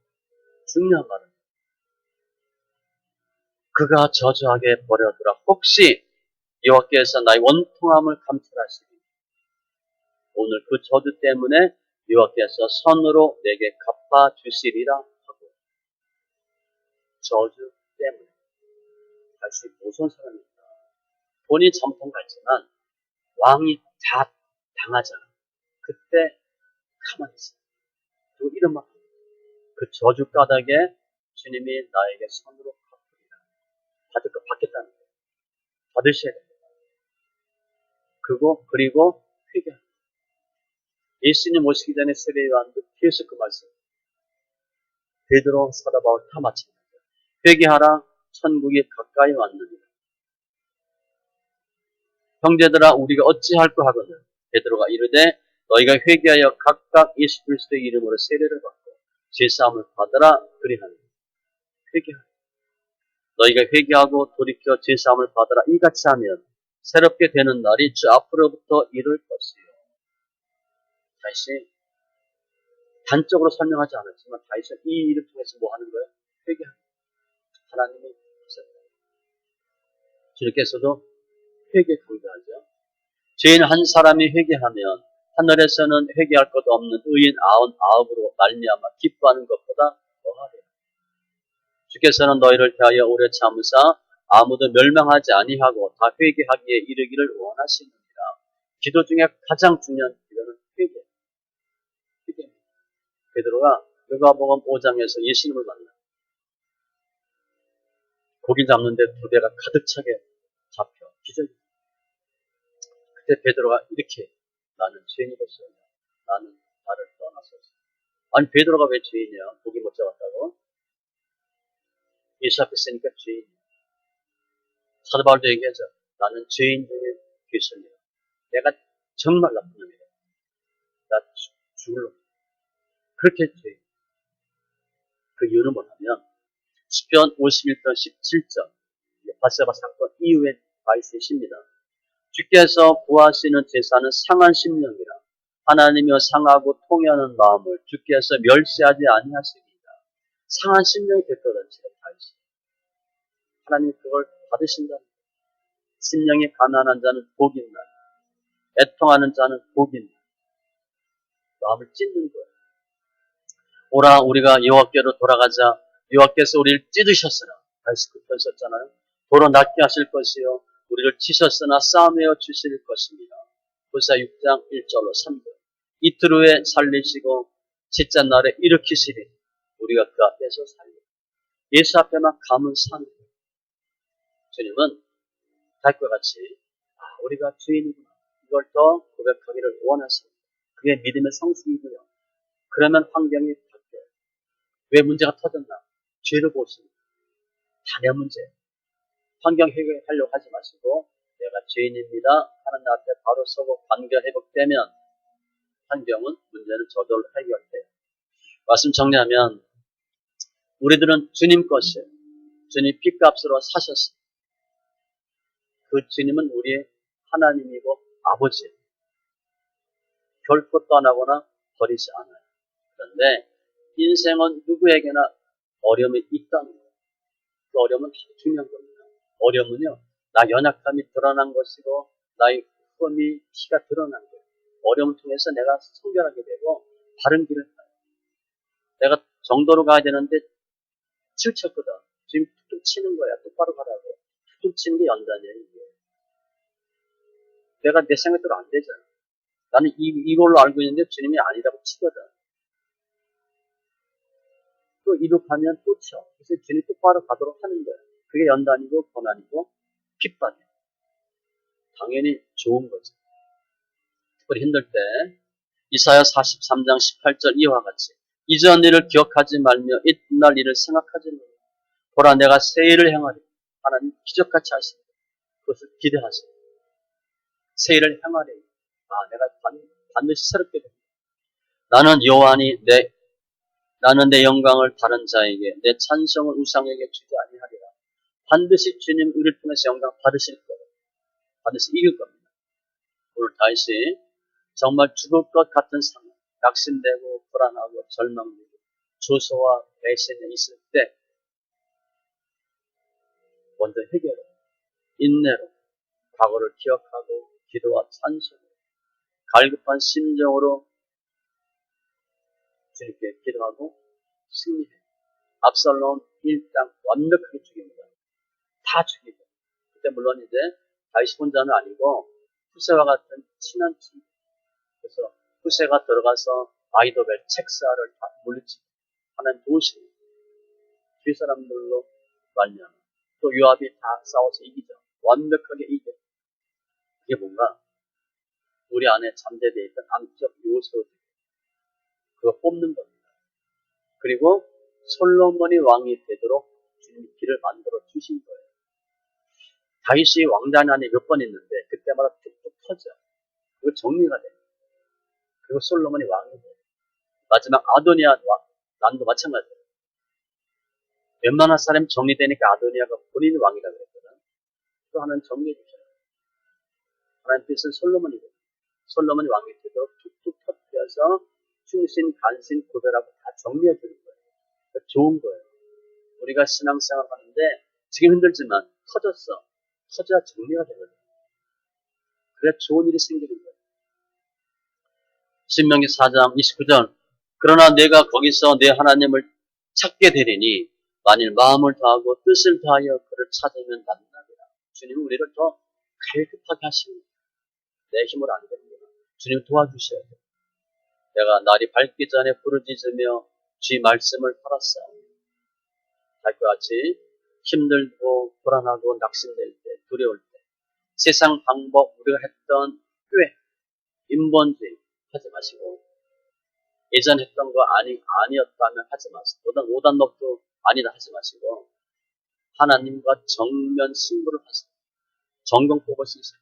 중요한 말은 그가 저주하게 버려두라. 혹시 여호와께서 나의 원통함을 감찰하시니 오늘 그 저주 때문에 여호와께서 선으로 내게 갚아주시리라 하고 저주 때문에 다시 무서운 사람입니다. 본인이 전통 같지만 왕이 다 당하잖아. 그때 가만히 있어요. 그리고 이런 말 그 저주 까닭에 주님이 나에게 선으로 갚으리라. 받을 거 받겠다는 거예요. 받으셔야 됩니다. 그리고 회개. 예수님 오시기 전에 세례 요한도 계속 그 말씀. 베드로 사도 바울 다 마칩니다. 회개하라 천국이 가까이 왔느니라. 형제들아 우리가 어찌할까 하거든. 베드로가 이르되 너희가 회개하여 각각 예수 그리스도의 이름으로 세례를 받고 제사함을 받으라 그리하니 회개하라. 너희가 회개하고 돌이켜 제사함을 받으라 이같이 하면 새롭게 되는 날이 주 앞으로부터 이룰 것이요. 다시 단적으로 설명하지 않았지만 다시 이 일을 통해서 뭐 하는 거예요? 회개하는 거예요. 하나님이 하셨다. 주님께서도 회개 강조하죠. 죄인 한 사람이 회개하면 하늘에서는 회개할 것 없는 의인 99으로 말미암아 기뻐하는 것보다 더하리라. 주께서는 너희를 대하여 오래 참으사 아무도 멸망하지 아니하고 다 회개하기에 이르기를 원하시느니라. 기도 중에 가장 중요한 기도는 회개. 회개입니다. 베드로가 누가복음 5장에서 예수님을 만나 고기 잡는데 부대가 가득 차게 잡혀 기절. 그때 베드로가 이렇게 나는 죄인이로서 나는 나를 떠나소서. 아니 베드로가 왜 죄인이야? 고기 못 잡았다고? 예수 앞에 쓰니까 죄인이야. 사도 바울도 얘기하죠. 나는 죄인 중에 귀순이야. 내가 정말 나쁜 놈이야. 나 죽을 놈. 그렇게 죄인. 그 이유는 뭐냐면 시편 51편 17절 바세바 사건 이후에 가 있으십니다. 주께서 구하시는 제사는 상한 심령이라 하나님이여 상하고 통회하는 마음을 주께서 멸시하지 아니하시리이다. 상한 심령이 됐거든 지금 다윗이. 하나님이 그걸 받으신다. 심령이 가난한 자는 복이 있나. 애통하는 자는 복이 있나. 마음을 찢는 거예요. 오라 우리가 여호와께로 돌아가자. 여호와께서 우리를 찢으셨으나 다윗이 그 편 썼잖아요. 도로 낫게 하실 것이요 우리를 치셨으나 싸매어 주실 것입니다. 고사 6장 1절로 3절. 이틀 후에 살리시고 셋째 날에 일으키시리. 우리가 그 앞에서 살리. 예수 앞에만 가면 사는 거예요. 주님은 다윗과 같이 우리가 주인이구나. 이걸 더 고백하기를 원하십니다. 그게 믿음의 성숙이고요. 그러면 환경이 바뀌어요. 왜 문제가 터졌나? 죄를 보십니다. 다 내 문제. 환경 해결하려고 하지 마시고 내가 죄인입니다. 하나님 앞에 바로 서고 관계가 회복되면 환경은 문제는 저절로 해결돼요. 말씀 정리하면 우리들은 주님 것이에요. 주님 핏값으로 사셨어요. 그 주님은 우리의 하나님이고 아버지예요. 결코 떠나거나 버리지 않아요. 그런데 인생은 누구에게나 어려움이 있다는 거예요. 그 어려움은 중요한 겁니다. 어려움은요, 나 연약함이 드러난 것이고 나의 흠이 티가 드러난 거예요. 어려움을 통해서 내가 성결하게 되고 바른 길을 가요. 내가 정도로 가야 되는데 치우쳤거든. 지금 툭툭 치는 거야. 똑바로 가라고. 툭툭 치는 게 연단이에요. 이게. 내가 내 생각대로 안 되잖아. 나는 이걸로 알고 있는데 주님이 아니라고 치거든. 또 이룩하면 또 쳐. 그래서 주님 똑바로 가도록 하는 거야. 그게 연단이고 고난이고 핍박이에요. 당연히 좋은 거죠. 특별히 힘들 때 이사야 43장 18절 이와 같이 이전 일을 기억하지 말며 이튿날 일을 생각하지 말며 보라 내가 새 일을 행하리. 하나님 기적같이 하십니다. 그것을 기대하세요. 새 일을 행하리. 내가 반드시 새롭게 됩니다. 나는 내 영광을 다른 자에게 내 찬송을 우상에게 주지 아니하리라. 반드시 주님 우리를 통해서 영광 받으실 거예요. 반드시 이길 겁니다. 오늘 다시 정말 죽을 것 같은 상황, 낙심되고 불안하고 절망되고 조소와 배신에 있을 때 먼저 회개로, 인내로, 과거를 기억하고 기도와 찬송으로 갈급한 심정으로 주님께 기도하고 승리해. 압살롬 일당 완벽하게 죽입니다. 다 죽이고. 그때 물론 이제 다윗 혼자는 아니고 후세와 같은 친한 친구. 그래서 후세가 들어가서 아이도벨 책사를 다 물리치고 하나님 도우시고 주위 사람들로 말미암아 또 요압이 다 싸워서 이기죠. 완벽하게 이겨. 이게 뭔가 우리 안에 잠재되어 있던 암적 요소들 그거 뽑는 겁니다. 그리고 솔로몬이 왕이 되도록 주님이 길을 만들어 주신 거예요. 다윗이 왕단 안에 몇 번 있는데 그때마다 툭툭 터져. 그거 정리가 돼요. 그리고 솔로몬이 왕이 돼요. 마지막 아도니아 왕도 마찬가지예요. 웬만한 사람이 정리되니까 아도니아가 본인이 왕이라 그랬거든. 또 하나는 정리해 주셔요. 하나님 뜻은 솔로몬이거든요. 솔로몬이 왕이 되도록 툭툭 터뜨려서 충신, 간신, 구별하고 다 정리해 주는 거예요. 그러니까 좋은 거예요. 우리가 신앙생활 하는데 지금 힘들지만 터져야 정리가 되거든요. 그래야 좋은 일이 생기는 거예요. 신명기 4장 29절 그러나 내가 거기서 내 하나님을 찾게 되리니 만일 마음을 다하고 뜻을 다하여 그를 찾으면 만나리라. 주님은 우리를 더 갈급하게 하십니다. 내 힘으로 안 됩니다. 주님 도와주셔야 돼요. 내가 날이 밝기 전에 부르짖으며 주의 말씀을 팔았사오니 달과 같이 힘들고 불안하고 낙심될 때 두려울 때 세상 방법 우리가 했던 꾀 인본주의 하지 마시고 예전 했던 거 아니었다면 하지 마시고 오단법도 아니다 하지 마시고 하나님과 정면 승부를 하세요. 정경 뽑을 수 있어요.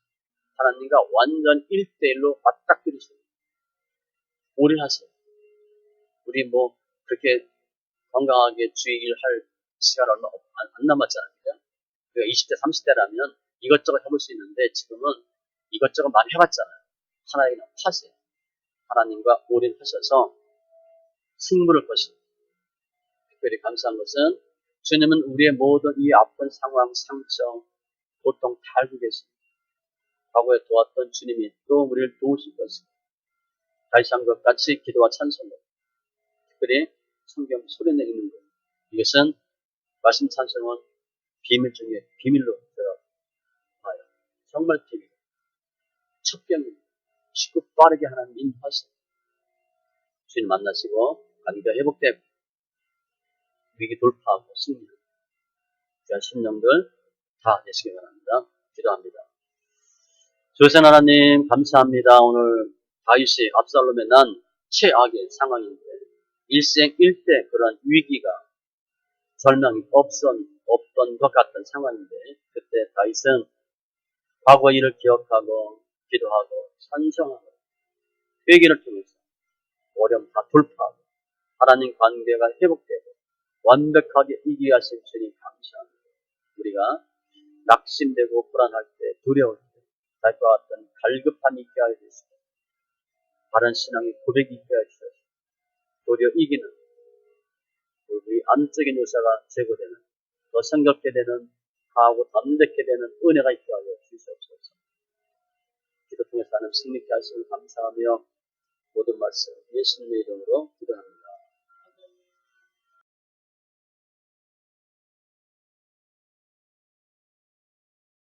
하나님과 완전 1대1로 맞닥뜨리세요. 오래 하세요. 우리 그렇게 건강하게 주의를 할 시간 얼마 안 남았잖아요. 그러니까 20대, 30대라면 이것저것 해볼 수 있는데 지금은 이것저것 많이 해봤잖아요. 하나님을 파세요. 하나님과 올인하셔서 승부를 거십니다. 특별히 감사한 것은 주님은 우리의 모든 이 아픈 상황, 상처, 고통 다 알고 계십니다. 과거에 도왔던 주님이 또 우리를 도우실 것입니다. 다시 한 것 같이 기도와 찬송으로 특별히 성경 소리내 읽는 것 이것은 말씀 찬송은 비밀 중에 비밀로 들어가요. 정말 비밀. 첩경입니다. 쉽고 빠르게 하나님 인도하시고 주님 만나시고 관계가 회복되고 위기 돌파하고 승리하고 귀한 심령들 다 되시기 바랍니다. 기도합니다. 조선 하나님 감사합니다. 오늘 다윗이 압살롬에 난 최악의 상황인데 일생 일대 그런 위기가 절망이 없던 것 같은 상황인데 그때 다윗은 과거 일을 기억하고 기도하고 찬송하고 회개를 통해서 어려움 다 돌파하고 하나님 관계가 회복되고 완벽하게 이기게 하신 주님 감사합니다. 우리가 낙심되고 불안할 때 두려울 때 달과 같은 갈급함이 있게 하여 주시고 바른 신앙의 고백이 있게 하여 주시고 도리어 이기는 우리 안적인 요사가 제거되는 더 성겹게 되는 강하고 담대케 되는 은혜가 있게 하여 주시옵소서. 기도 통해서 하는 승리케 하시는 감사하며 모든 말씀 예수님의 이름으로 기도합니다.